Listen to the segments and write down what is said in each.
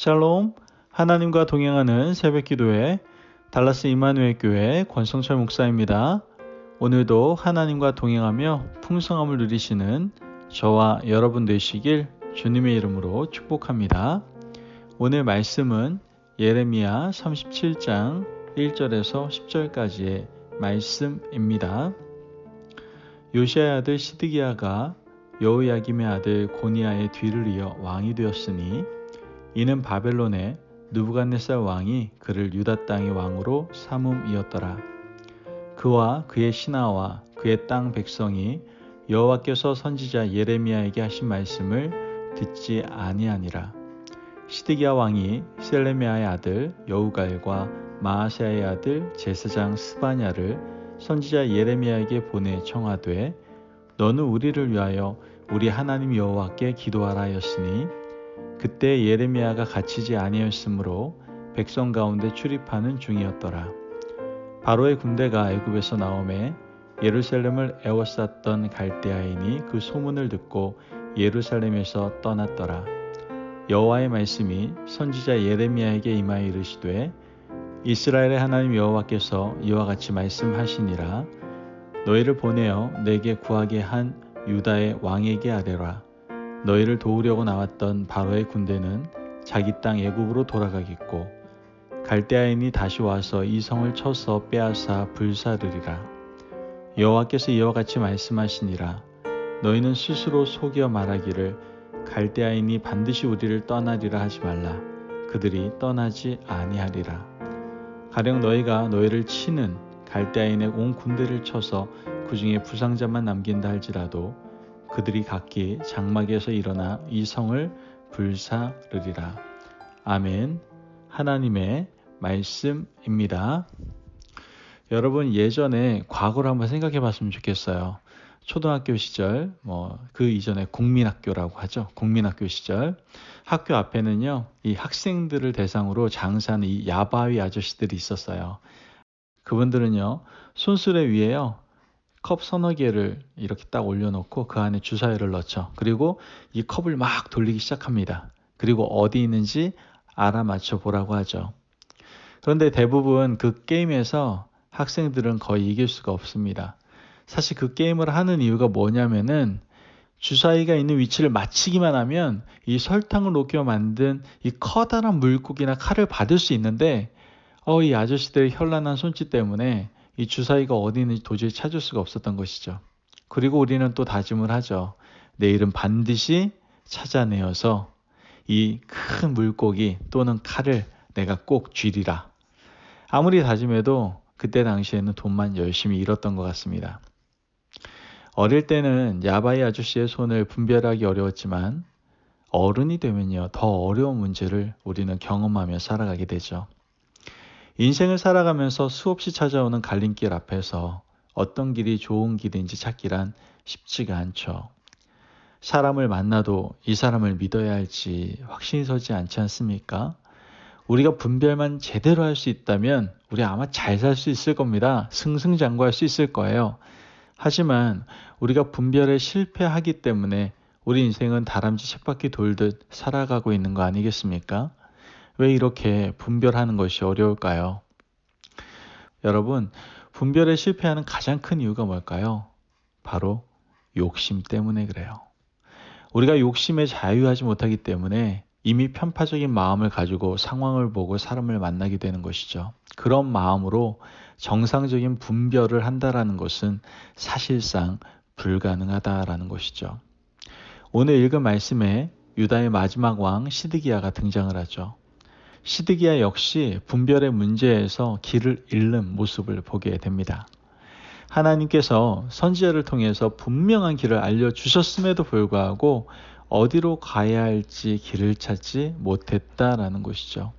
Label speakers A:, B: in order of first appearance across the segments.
A: 샬롬, 하나님과 동행하는 새벽기도회 달라스 이마누엘 교회 권성철 목사입니다. 오늘도 하나님과 동행하며 풍성함을 누리시는 저와 여러분 되시길 주님의 이름으로 축복합니다. 오늘 말씀은 예레미야 37장 1절에서 10절까지의 말씀입니다. 요시아의 아들 시드기야가 여호야김의 아들 고니아의 뒤를 이어 왕이 되었으니 이는 바벨론의 느부갓네살 왕이 그를 유다 땅의 왕으로 삼음이었더라. 그와 그의 신하와 그의 땅 백성이 여호와께서 선지자 예레미야에게 하신 말씀을 듣지 아니하니라. 시드기야 왕이 셀레미야의 아들 여우갈과 마아세야의 아들 제사장 스바냐를 선지자 예레미야에게 보내 청하되 너는 우리를 위하여 우리 하나님 여호와께 기도하라 하였으니 그때 예레미야가 갇히지 아니하였으므로 백성 가운데 출입하는 중이었더라. 바로의 군대가 애굽에서 나오매 예루살렘을 에워쌌던 갈대아인이 그 소문을 듣고 예루살렘에서 떠났더라. 여호와의 말씀이 선지자 예레미야에게 임하여 이르시되 이스라엘의 하나님 여호와께서 이와 같이 말씀하시니라. 너희를 보내어 내게 구하게 한 유다의 왕에게 아뢰라. 너희를 도우려고 나왔던 바로의 군대는 자기 땅 애굽으로 돌아가겠고 갈대아인이 다시 와서 이 성을 쳐서 빼앗아 불사르리라. 여호와께서 이와 같이 말씀하시니라. 너희는 스스로 속여 말하기를 갈대아인이 반드시 우리를 떠나리라 하지 말라. 그들이 떠나지 아니하리라. 가령 너희가 너희를 치는 갈대아인의 온 군대를 쳐서 그 중에 부상자만 남긴다 할지라도 그들이 각기 장막에서 일어나 이 성을 불사르리라. 아멘. 하나님의 말씀입니다. 여러분 예전에 과거를 한번 생각해 봤으면 좋겠어요. 초등학교 시절, 그 이전에 국민학교라고 하죠. 국민학교 시절. 학교 앞에는요, 이 학생들을 대상으로 장사하는 이 야바위 아저씨들이 있었어요. 그분들은요, 손수레 위에요, 컵 서너 개를 이렇게 딱 올려놓고 그 안에 주사위를 넣죠. 그리고 이 컵을 막 돌리기 시작합니다. 그리고 어디 있는지 알아맞혀 보라고 하죠. 그런데 대부분 그 게임에서 학생들은 거의 이길 수가 없습니다. 사실 그 게임을 하는 이유가 뭐냐면은 주사위가 있는 위치를 맞히기만 하면 이 설탕을 녹여 만든 이 커다란 물고기나 칼을 받을 수 있는데 이 아저씨들의 현란한 손짓 때문에 이 주사위가 어디 있는지 도저히 찾을 수가 없었던 것이죠. 그리고 우리는 또 다짐을 하죠. 내일은 반드시 찾아내어서 이 큰 물고기 또는 칼을 내가 꼭 쥐리라. 아무리 다짐해도 그때 당시에는 돈만 열심히 잃었던 것 같습니다. 어릴 때는 야바이 아저씨의 손을 분별하기 어려웠지만 어른이 되면요, 더 어려운 문제를 우리는 경험하며 살아가게 되죠. 인생을 살아가면서 수없이 찾아오는 갈림길 앞에서 어떤 길이 좋은 길인지 찾기란 쉽지가 않죠. 사람을 만나도 이 사람을 믿어야 할지 확신이 서지 않지 않습니까? 우리가 분별만 제대로 할 수 있다면 우리 아마 잘 살 수 있을 겁니다. 승승장구할 수 있을 거예요. 하지만 우리가 분별에 실패하기 때문에 우리 인생은 다람쥐 쳇바퀴 돌듯 살아가고 있는 거 아니겠습니까? 왜 이렇게 분별하는 것이 어려울까요? 여러분, 분별에 실패하는 가장 큰 이유가 뭘까요? 바로 욕심 때문에 그래요. 우리가 욕심에 자유하지 못하기 때문에 이미 편파적인 마음을 가지고 상황을 보고 사람을 만나게 되는 것이죠. 그런 마음으로 정상적인 분별을 한다라는 것은 사실상 불가능하다라는 것이죠. 오늘 읽은 말씀에 유다의 마지막 왕 시드기야가 등장을 하죠. 시드기야 역시 분별의 문제에서 길을 잃는 모습을 보게 됩니다. 하나님께서 선지자를 통해서 분명한 길을 알려주셨음에도 불구하고 어디로 가야 할지 길을 찾지 못했다라는 것이죠.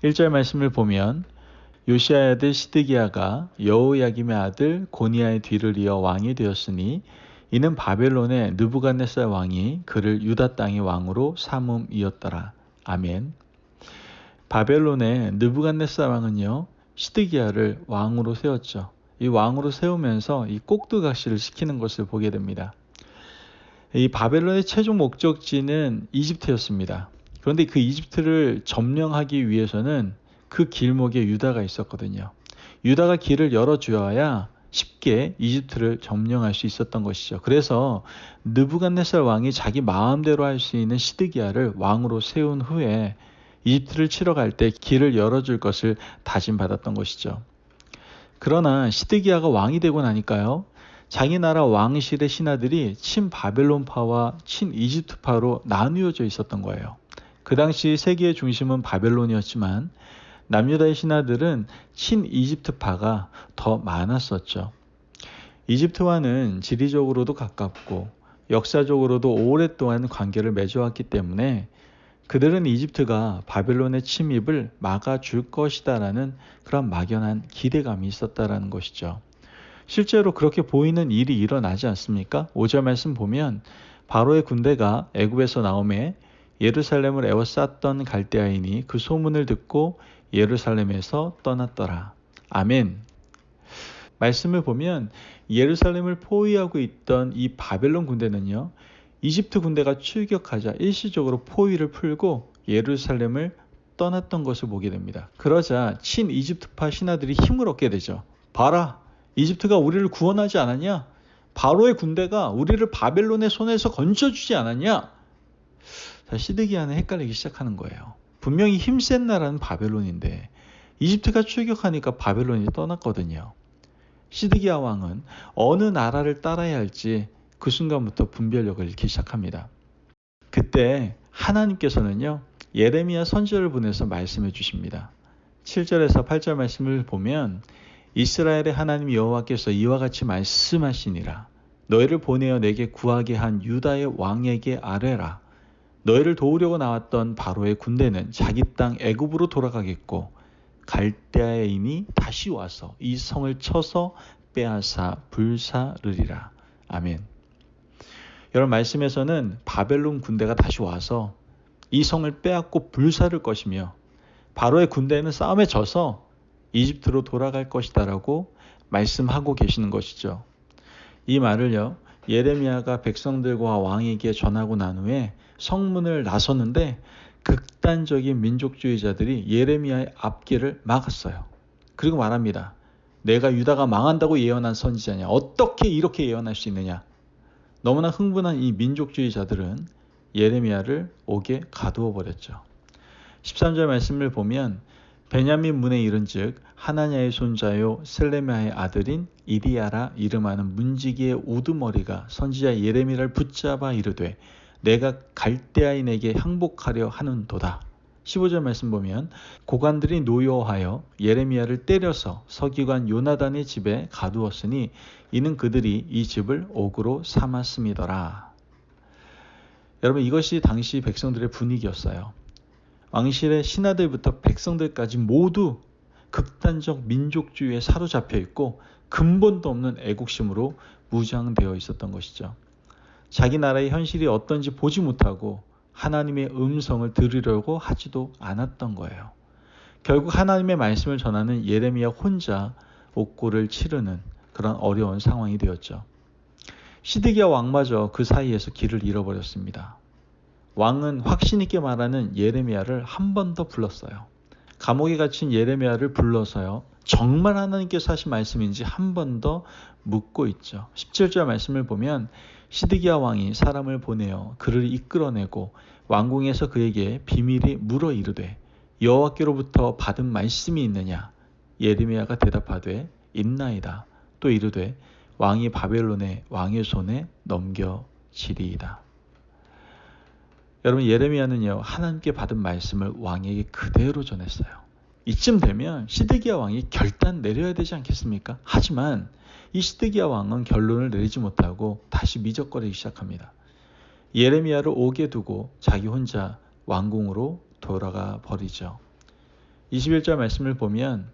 A: 1절 말씀을 보면 요시아의 아들 시드기야가 여호야김의 아들 고니아의 뒤를 이어 왕이 되었으니 이는 바벨론의 느부갓네살 왕이 그를 유다 땅의 왕으로 삼음이었더라. 아멘. 바벨론의 느부갓네살 왕은요, 시드기야를 왕으로 세웠죠. 이 왕으로 세우면서 이 꼭두각시를 시키는 것을 보게 됩니다. 이 바벨론의 최종 목적지는 이집트였습니다. 그런데 그 이집트를 점령하기 위해서는 그 길목에 유다가 있었거든요. 유다가 길을 열어주어야 쉽게 이집트를 점령할 수 있었던 것이죠. 그래서 느부갓네살 왕이 자기 마음대로 할 수 있는 시드기야를 왕으로 세운 후에 이집트를 치러 갈 때 길을 열어줄 것을 다짐받았던 것이죠. 그러나 시드기야가 왕이 되고 나니까요, 자기 나라 왕실의 신하들이 친 바벨론파와 친 이집트파로 나누어져 있었던 거예요. 그 당시 세계의 중심은 바벨론이었지만 남유다의 신하들은 친 이집트파가 더 많았었죠. 이집트와는 지리적으로도 가깝고 역사적으로도 오랫동안 관계를 맺어왔기 때문에 그들은 이집트가 바벨론의 침입을 막아줄 것이다라는 그런 막연한 기대감이 있었다라는 것이죠. 실제로 그렇게 보이는 일이 일어나지 않습니까? 5절 말씀 보면 바로의 군대가 애굽에서 나오매 예루살렘을 에워쌌던 갈대아인이 그 소문을 듣고 예루살렘에서 떠났더라. 아멘. 말씀을 보면 예루살렘을 포위하고 있던 이 바벨론 군대는요, 이집트 군대가 출격하자 일시적으로 포위를 풀고 예루살렘을 떠났던 것을 보게 됩니다. 그러자 친 이집트파 신하들이 힘을 얻게 되죠. 봐라, 이집트가 우리를 구원하지 않았냐? 바로의 군대가 우리를 바벨론의 손에서 건져주지 않았냐? 자, 시드기야는 헷갈리기 시작하는 거예요. 분명히 힘센 나라는 바벨론인데 이집트가 출격하니까 바벨론이 떠났거든요. 시드기야 왕은 어느 나라를 따라야 할지 그 순간부터 분별력을 잃기 시작합니다. 그때 하나님께서는요, 예레미야 선지자를 보내서 말씀해 주십니다. 7절에서 8절 말씀을 보면 이스라엘의 하나님 여호와께서 이와 같이 말씀하시니라. 너희를 보내어 내게 구하게 한 유다의 왕에게 아뢰라. 너희를 도우려고 나왔던 바로의 군대는 자기 땅 애굽으로 돌아가겠고 갈대아인이 다시 와서 이 성을 쳐서 빼앗아 불사르리라. 아멘. 여러분, 말씀에서는 바벨론 군대가 다시 와서 이 성을 빼앗고 불사를 것이며 바로의 군대는 싸움에 져서 이집트로 돌아갈 것이다라고 말씀하고 계시는 것이죠. 이 말을요, 예레미야가 백성들과 왕에게 전하고 난 후에 성문을 나섰는데 극단적인 민족주의자들이 예레미야의 앞길을 막았어요. 그리고 말합니다. 내가 유다가 망한다고 예언한 선지자냐? 어떻게 이렇게 예언할 수 있느냐? 너무나 흥분한 이 민족주의자들은 예레미야를 옥에 가두어 버렸죠. 13절 말씀을 보면 베냐민 문에 이른즉 하나냐의 손자요 셀레미야의 아들인 이디야라 이름하는 문지기의 우두머리가 선지자 예레미야를 붙잡아 이르되 내가 갈대아인에게 항복하려 하는도다. 15절 말씀 보면 고관들이 노여하여 예레미야를 때려서 서기관 요나단의 집에 가두었으니 이는 그들이 이 집을 옥으로 삼았음이더라. 여러분, 이것이 당시 백성들의 분위기였어요. 왕실의 신하들부터 백성들까지 모두 극단적 민족주의에 사로잡혀 있고 근본도 없는 애국심으로 무장되어 있었던 것이죠. 자기 나라의 현실이 어떤지 보지 못하고 하나님의 음성을 들으려고 하지도 않았던 거예요. 결국 하나님의 말씀을 전하는 예레미야 혼자 옥고를 치르는 그런 어려운 상황이 되었죠. 시드기야 왕마저 그 사이에서 길을 잃어버렸습니다. 왕은 확신 있게 말하는 예레미야를 한 번 더 불렀어요. 감옥에 갇힌 예레미야를 불러서요, 정말 하나님께서 하신 말씀인지 한 번 더 묻고 있죠. 17절 말씀을 보면 시드기야 왕이 사람을 보내어 그를 이끌어내고 왕궁에서 그에게 비밀이 물어 이르되 여호와께로부터 받은 말씀이 있느냐? 예레미야가 대답하되 있나이다. 또 이르되 왕이 바벨론의 왕의 손에 넘겨지리이다. 여러분, 예레미야는요, 하나님께 받은 말씀을 왕에게 그대로 전했어요. 이쯤 되면 시드기야 왕이 결단 내려야 되지 않겠습니까? 하지만 이 시드기야 왕은 결론을 내리지 못하고 다시 미적거리기 시작합니다. 예레미야를 옥에 두고 자기 혼자 왕궁으로 돌아가 버리죠. 21절 말씀을 보면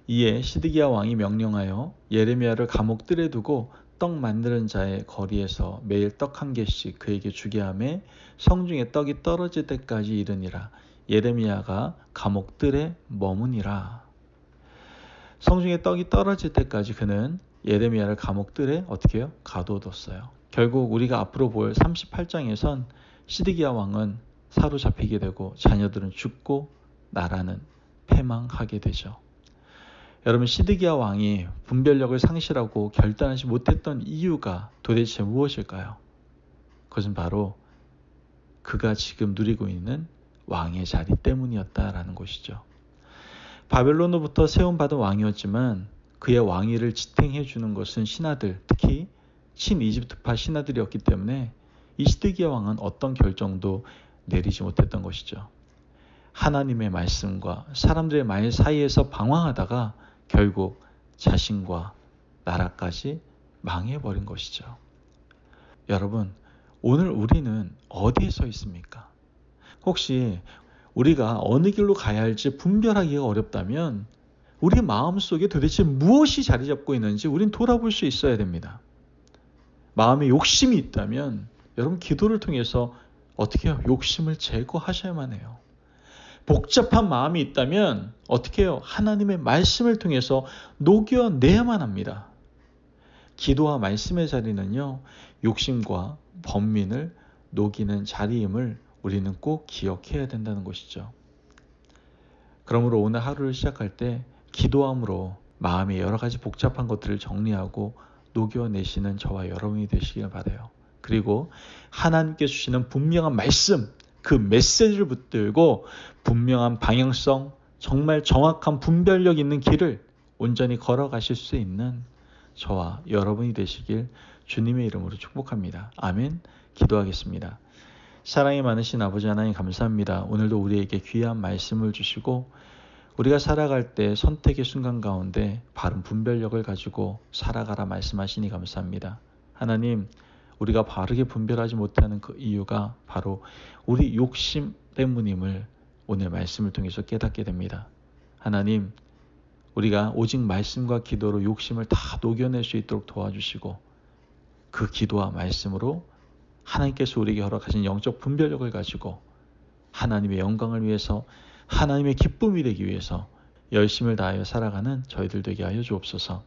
A: 이에 시드기야 왕이 명령하여 예레미야를 감옥들에 두고 떡 만드는 자의 거리에서 매일 떡 한 개씩 그에게 주게 하며 성중에 떡이 떨어질 때까지 이르니라. 예레미야가 감옥들에 머무니라. 성중에 떡이 떨어질 때까지 그는 예레미야를 감옥들에 어떻게 해요? 가둬뒀어요. 결국 우리가 앞으로 볼 38장에선 시드기야 왕은 사로잡히게 되고 자녀들은 죽고 나라는 패망하게 되죠. 여러분, 시드기야 왕이 분별력을 상실하고 결단하지 못했던 이유가 도대체 무엇일까요? 그것은 바로 그가 지금 누리고 있는 왕의 자리 때문이었다라는 것이죠. 바벨론으로부터 세움받은 왕이었지만 그의 왕위를 지탱해 주는 것은 신하들, 특히 친이집트파 신하들이었기 때문에 이 시드기야 왕은 어떤 결정도 내리지 못했던 것이죠. 하나님의 말씀과 사람들의 말 사이에서 방황하다가 결국 자신과 나라까지 망해버린 것이죠. 여러분, 오늘 우리는 어디에 서 있습니까? 혹시 우리가 어느 길로 가야 할지 분별하기가 어렵다면 우리 마음속에 도대체 무엇이 자리 잡고 있는지 우린 돌아볼 수 있어야 됩니다. 마음에 욕심이 있다면 여러분, 기도를 통해서 어떻게 해요? 욕심을 제거하셔야만 해요. 복잡한 마음이 있다면 어떻게 해요? 하나님의 말씀을 통해서 녹여내야만 합니다. 기도와 말씀의 자리는요, 욕심과 번민을 녹이는 자리임을 우리는 꼭 기억해야 된다는 것이죠. 그러므로 오늘 하루를 시작할 때 기도함으로 마음의 여러 가지 복잡한 것들을 정리하고 녹여내시는 저와 여러분이 되시길 바라요. 그리고 하나님께 주시는 분명한 말씀, 그 메시지를 붙들고 분명한 방향성, 정말 정확한 분별력 있는 길을 온전히 걸어가실 수 있는 저와 여러분이 되시길 주님의 이름으로 축복합니다. 아멘. 기도하겠습니다. 사랑이 많으신 아버지 하나님, 감사합니다. 오늘도 우리에게 귀한 말씀을 주시고 우리가 살아갈 때 선택의 순간 가운데 바른 분별력을 가지고 살아가라 말씀하시니 감사합니다. 하나님, 우리가 바르게 분별하지 못하는 그 이유가 바로 우리 욕심 때문임을 오늘 말씀을 통해서 깨닫게 됩니다. 하나님, 우리가 오직 말씀과 기도로 욕심을 다 녹여낼 수 있도록 도와주시고 그 기도와 말씀으로 하나님께서 우리에게 허락하신 영적 분별력을 가지고 하나님의 영광을 위해서, 하나님의 기쁨이 되기 위해서 열심을 다하여 살아가는 저희들 되게 하여 주옵소서.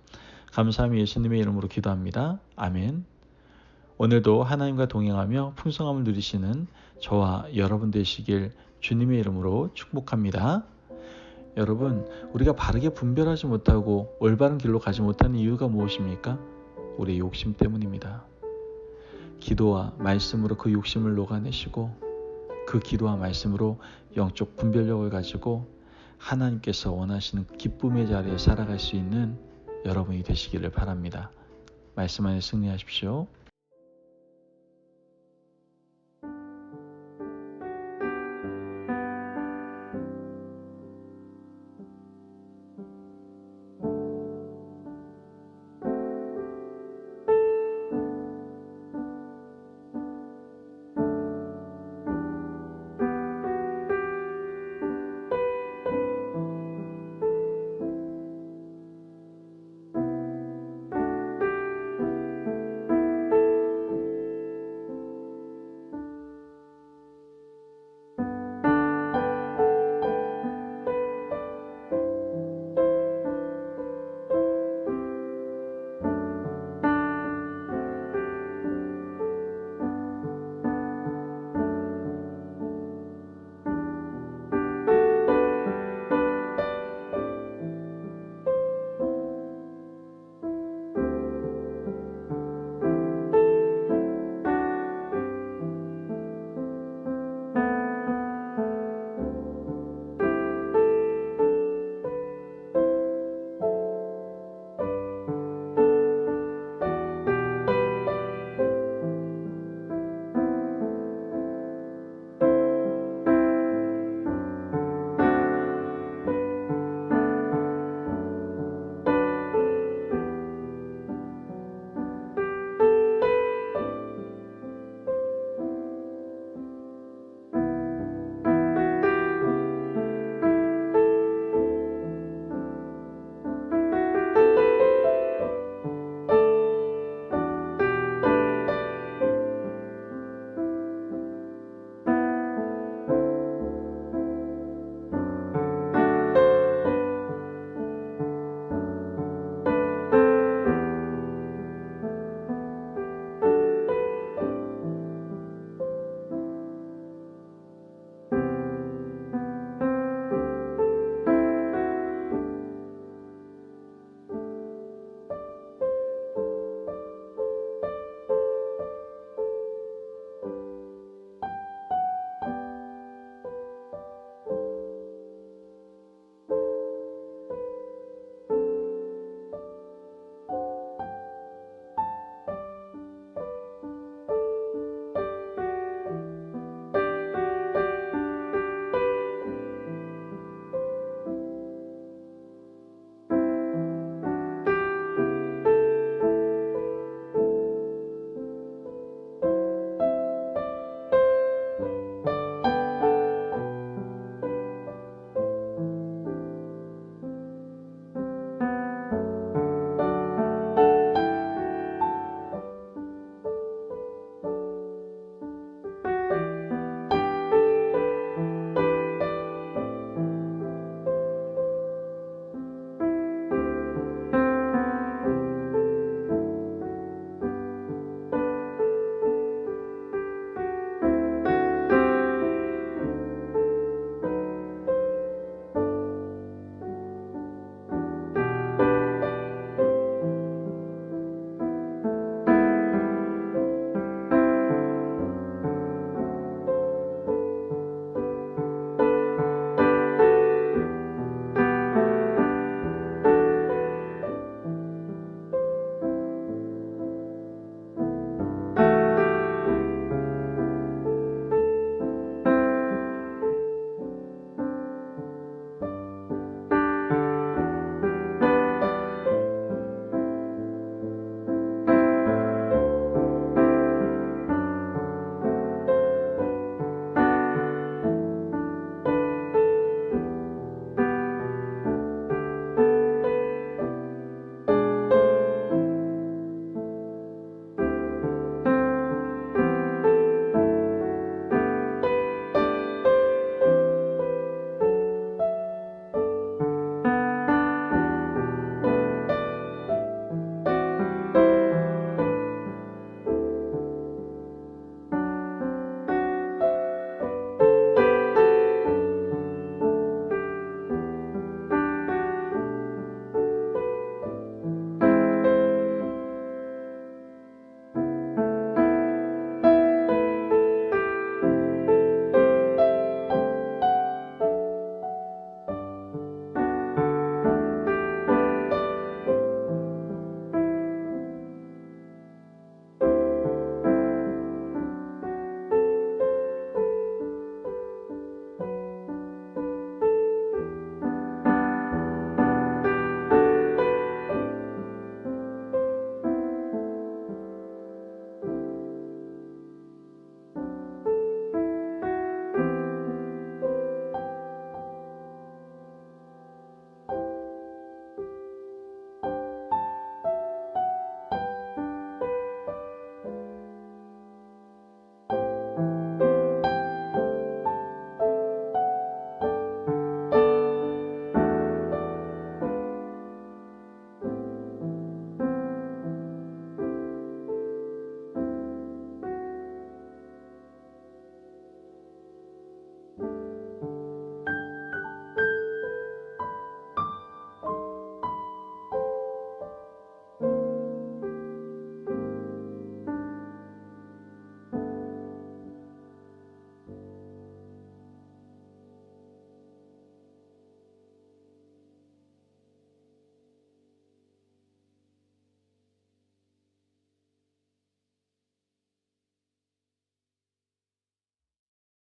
A: 감사함이 예수님의 이름으로 기도합니다. 아멘. 오늘도 하나님과 동행하며 풍성함을 누리시는 저와 여러분 되시길 주님의 이름으로 축복합니다. 여러분, 우리가 바르게 분별하지 못하고 올바른 길로 가지 못하는 이유가 무엇입니까? 우리의 욕심 때문입니다. 기도와 말씀으로 그 욕심을 녹아내시고 그 기도와 말씀으로 영적 분별력을 가지고 하나님께서 원하시는 기쁨의 자리에 살아갈 수 있는 여러분이 되시기를 바랍니다. 말씀 안에 승리하십시오.